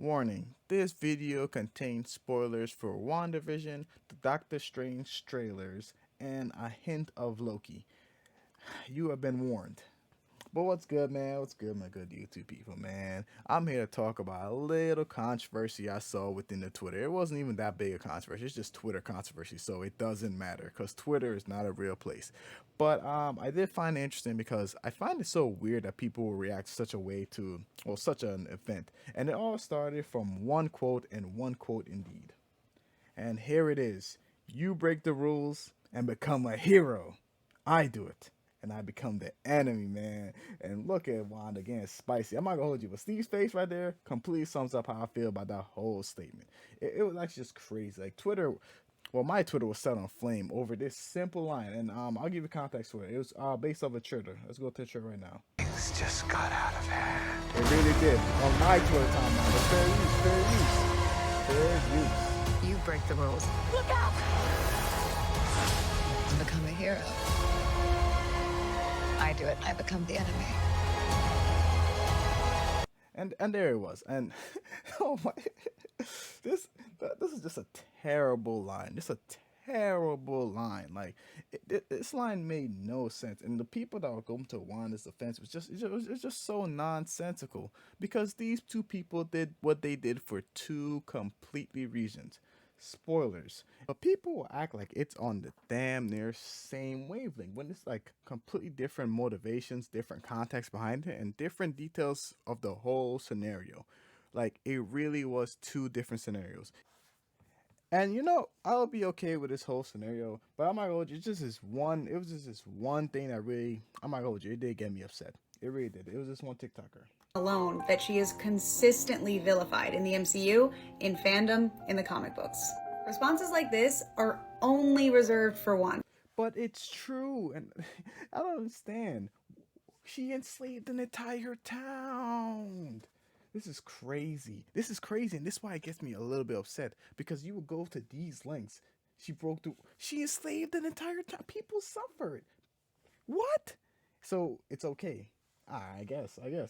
Warning, this video contains spoilers for WandaVision, the Doctor Strange trailers, and a hint of Loki. You have been warned. But what's good, man? What's good, my good YouTube people, man? I'm here to talk about a little controversy I saw within the Twitter. It wasn't even that big a controversy. It's just Twitter controversy, so it doesn't matter because Twitter is not a real place. But I did find it interesting because I find it so weird that people will react such a way to, well, such an event. And it all started from one quote and one quote indeed. And here it is. You break the rules and become a hero. I do it. And I become the enemy, man. And look at Wanda again, spicy. I'm not gonna hold you, but Steve's face right there completely sums up how I feel about that whole statement. It was actually just crazy. Like Twitter, well, my Twitter was set on flame over this simple line, and I'll give you context for it. It was based off a trailer. Let's go to the trailer right now. Things just got out of hand. It really did on my Twitter timeline. But fair use. You break the rules. Look out! To become a hero. I do it. I become the enemy. And there it was. And oh my, this is just a terrible line. Just a terrible line. Like this line made no sense. And the people that were going to Wanda's defense was just so nonsensical because these two people did what they did for two completely reasons. Spoilers, but people will act like it's on the damn near same wavelength when it's like completely different motivations, different context behind it, and different details of the whole scenario. Like it really was two different scenarios. And I'll be okay with this whole scenario, but I'm not gonna hold you. It was just this one thing that really, I'm not gonna hold you, it did get me upset. It really did. It was this one TikToker alone that she is consistently vilified in the MCU, in fandom, in the comic books. Responses like this are only reserved for Wanda. But it's true, and I don't understand. She enslaved an entire town. This is crazy. This is crazy, and this is why it gets me a little bit upset, because you would go to these lengths. She enslaved an entire town. People suffered. What? So it's okay. I guess, yeah.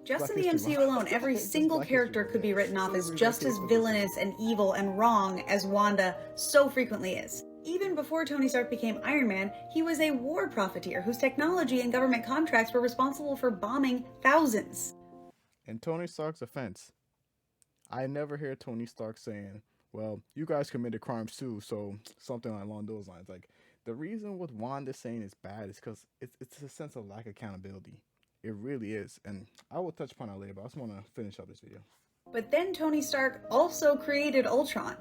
Just in the MCU alone, every single character could be written off as just as villainous and evil and wrong as Wanda so frequently is. Even before Tony Stark became Iron Man, he was a war profiteer whose technology and government contracts were responsible for bombing thousands. In Tony Stark's offense, I never hear Tony Stark saying, well, you guys committed crimes too, so something along those lines. Like, the reason what Wanda's saying is bad is because it's a sense of lack of accountability. It really is. And I will touch upon that later, but I just want to finish up this video. But then Tony Stark also created Ultron,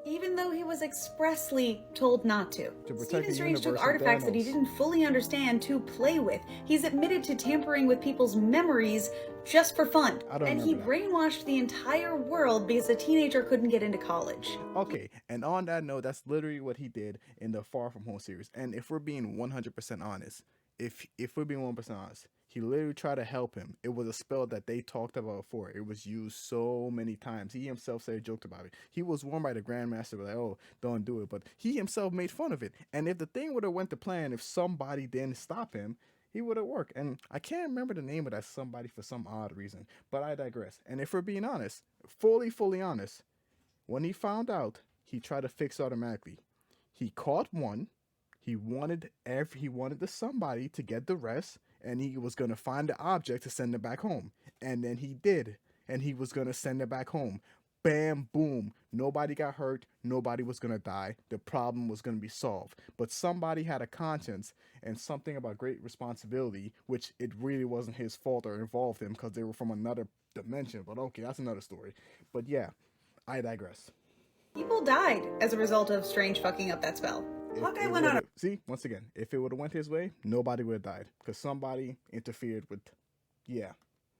even though he was expressly told not to. Stephen Strange took artifacts that he didn't fully understand to play with. He's admitted to tampering with people's memories just for fun. And he brainwashed the entire world because a teenager couldn't get into college. Okay, and on that note, that's literally what he did in the Far From Home series. And if we're being 100% honest, if we're being 100% honest, he literally tried to help him. It was a spell that they talked about before. It was used so many times. He himself said, joked about it. He was warned by the Grandmaster, like, oh, don't do it. But he himself made fun of it. And if the thing would have went to plan, if somebody didn't stop him, he would have worked. And I can't remember the name of that somebody for some odd reason. But I digress. And if we're being honest, fully honest, when he found out, he tried to fix automatically. He caught one. He wanted the somebody to get the rest, and he was going to find the object to send it back home. And then he did, and he was going to send it back home. Bam, boom. Nobody got hurt. Nobody was going to die. The problem was going to be solved. But somebody had a conscience and something about great responsibility, which it really wasn't his fault or involved him because they were from another dimension. But okay, that's another story. But yeah, I digress. People died as a result of Strange fucking up that spell. Hawkeye went on. See, once again, if it would have went his way, nobody would have died because somebody interfered with, yeah.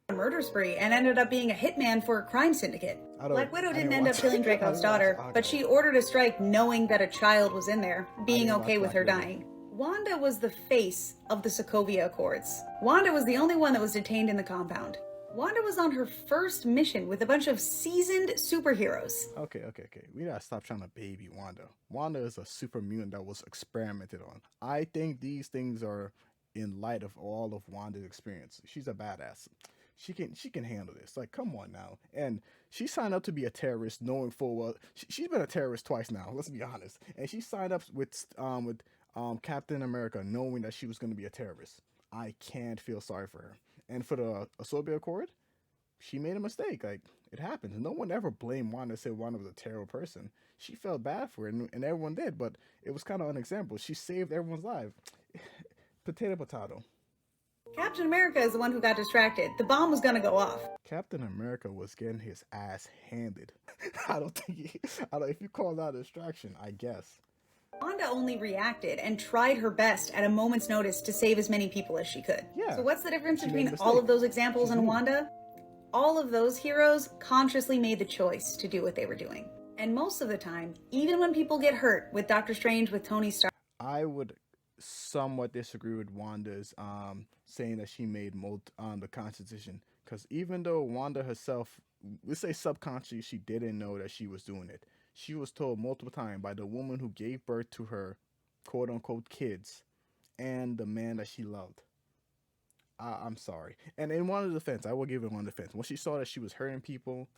A murder spree and ended up being a hitman for a crime syndicate. Black Widow didn't end up killing Dracov's daughter, but she ordered a strike knowing that a child was in there, being okay with her dying. Wanda was the face of the Sokovia Accords. Wanda was the only one that was detained in the compound. Wanda was on her first mission with a bunch of seasoned superheroes. Okay. We gotta stop trying to baby Wanda. Wanda is a super mutant that was experimented on. I think these things are in light of all of Wanda's experience. She's a badass. she can handle this. Like, come on now. And she signed up to be a terrorist, knowing full well she's been a terrorist twice now. Let's be honest. And she signed up with Captain America, knowing that she was going to be a terrorist. I can't feel sorry for her. And for the Soviet Accord, she made a mistake. Like, it happens. No one ever blamed Wanda, said Wanda was a terrible person. She felt bad for it, and everyone did, but it was kind of an example. She saved everyone's life. Potato, potato. Captain America is the one who got distracted. The bomb was gonna go off. Captain America was getting his ass handed. I don't think if you call that a distraction, I guess. Wanda only reacted and tried her best at a moment's notice to save as many people as she could. Yeah. So what's the difference She made a between mistake. all of those examples She and knew. Wanda? All of those heroes consciously made the choice to do what they were doing. And most of the time, even when people get hurt, with Doctor Strange, with Tony Stark, I would somewhat disagree with Wanda's saying that she made the conscious decision, because even though Wanda herself, let's say subconsciously, she didn't know that she was doing it. She was told multiple times by the woman who gave birth to her quote unquote kids and the man that she loved. I'm sorry. And in Wanda's defense, I will give it one defense. When she saw that she was hurting people,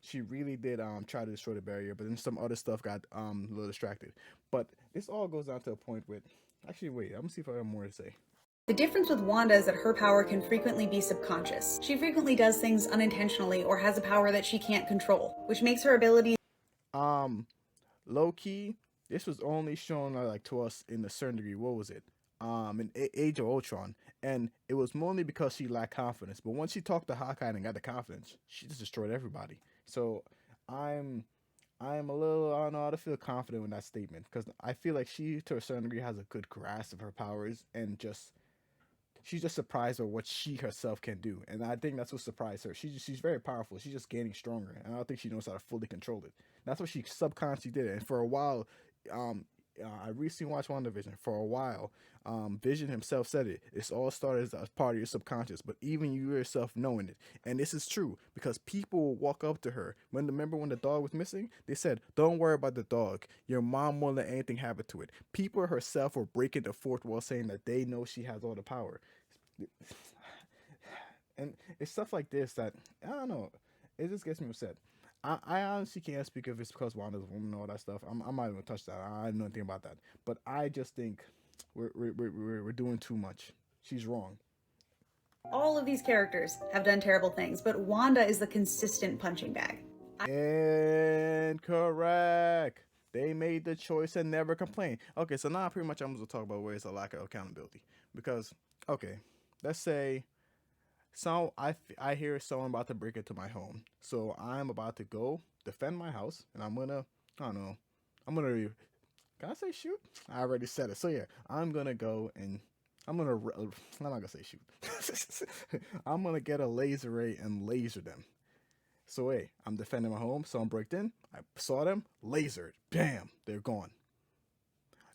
she really did try to destroy the barrier, but then some other stuff got a little distracted. But this all goes down to a point with, actually wait, I'm gonna see if I have more to say. the difference with Wanda is that her power can frequently be subconscious. She frequently does things unintentionally or has a power that she can't control, which makes her ability Low key, this was only shown like to us in a certain degree. What was it? In Age of Ultron, and it was mainly because she lacked confidence. But once she talked to Hawkeye and got the confidence, she just destroyed everybody. So I'm a little, I don't know how to feel confident with that statement, because I feel like she to a certain degree has a good grasp of her powers, and she's just surprised at what she herself can do, and I think that's what surprised her. She's very powerful. She's just getting stronger, and I don't think she knows how to fully control it. That's what she subconsciously did, and for a while, I recently watched WandaVision. For a while, Vision himself said it. It's all started as part of your subconscious, but even you yourself knowing it. And this is true because people will walk up to her. Remember when the dog was missing? They said, "Don't worry about the dog. Your mom won't let anything happen to it." People herself were breaking the fourth wall, saying that they know she has all the power. And it's stuff like this that, I don't know, it just gets me upset. I honestly can't speak if it's because Wanda's a woman and all that stuff. I'm not even gonna touch that. I know nothing about that. But I just think we're doing too much. She's wrong. all of these characters have done terrible things, but Wanda is the consistent punching bag. Incorrect. They made the choice and never complained. Okay, so now pretty much I'm going to talk about where it's a lack of accountability. Because, okay, let's say I hear someone about to break into my home. So I'm about to go defend my house, and I'm going to, I don't know, can I say shoot? I already said it. So yeah, I'm going to go and I'm not going to say shoot. I'm going to get a laser ray and laser them. So hey, I'm defending my home, someone broke in, I saw them, lasered, bam, they're gone.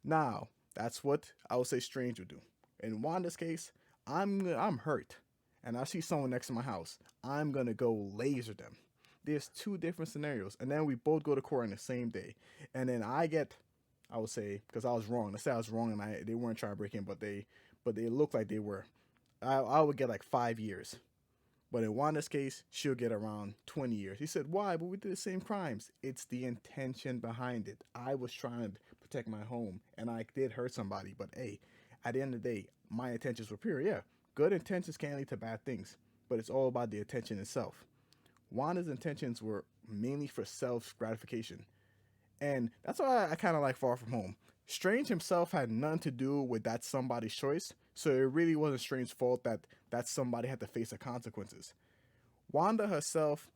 Now, that's what I would say Strange would do. In Wanda's case, I'm hurt, and I see someone next to my house. I'm gonna go laser them. There's two different scenarios, and then we both go to court on the same day. And then I would say, because I was wrong. Let's say I was wrong and they weren't trying to break in, but they looked like they were. I would get like 5 years. But in Wanda's case, she'll get around 20 years. He said, why? But we did the same crimes. It's the intention behind it. I was trying to protect my home, and I did hurt somebody. But hey, at the end of the day, my intentions were pure. Yeah, good intentions can lead to bad things, but it's all about the intention itself. Wanda's intentions were mainly for self-gratification. And that's why I kind of like Far From Home. Strange himself had nothing to do with that somebody's choice, so it really wasn't Strange's fault that somebody had to face the consequences. Wanda herself,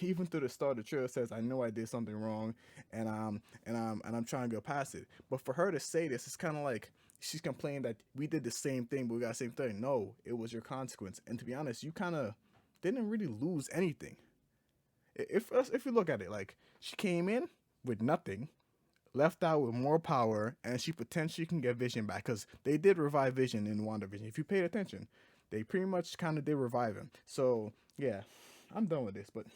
even through the start of the trailer, says, "I know I did something wrong, and I'm trying to go past it." But for her to say this, it's kind of like she's complaining that we did the same thing, but we got the same thing. No, it was your consequence. And to be honest, you kind of didn't really lose anything. If you look at it, like, she came in with nothing, left out with more power, and she potentially can get Vision back, because they did revive Vision in WandaVision. If you paid attention, they pretty much kind of did revive him. So yeah, I'm done with this. But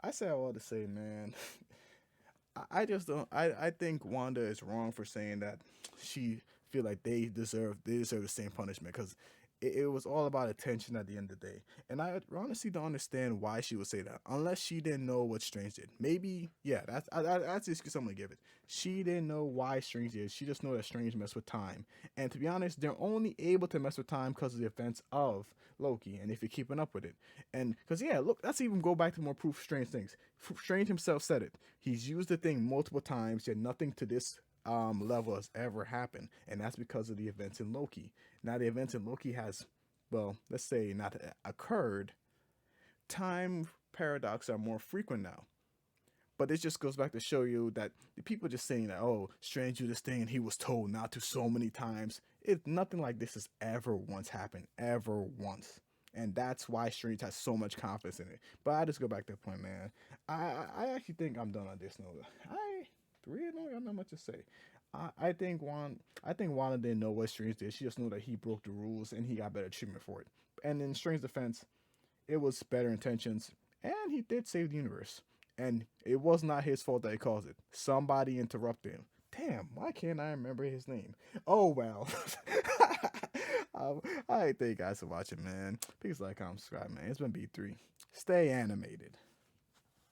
I say all to say, man, I just don't. I think Wanda is wrong for saying that she feel like they deserve the same punishment, because it was all about attention at the end of the day. And I honestly don't understand why she would say that, unless she didn't know what Strange did. Maybe, yeah, that's the excuse I'm gonna give it. She didn't know why Strange did. She just know that Strange messed with time. And to be honest, they're only able to mess with time because of the events of Loki, and if you're keeping up with it. And because yeah, look, let's even go back to more proof Strange things. Strange himself said it. He's used the thing multiple times, yet nothing to this level has ever happened, and that's because of the events in Loki. Now the events in Loki has, well, let's say not occurred. Time paradox are more frequent now. But it just goes back to show you that the people just saying that, oh, Strange do this thing and he was told not to so many times. Nothing like this has ever once happened, ever once. And that's why Strange has so much confidence in it. But I just go back to the point, man. I actually think I'm done on this note. I really don't got not much to say. I think Wanda didn't know what Strange did. She just knew that he broke the rules and he got better treatment for it. And in Strange's defense, it was better intentions, and he did save the universe. And it was not his fault that he caused it. Somebody interrupted him. Damn, why can't I remember his name? Oh well. I thank you guys for watching, man. Please like, comment, subscribe, man. It's been B3. Stay animated.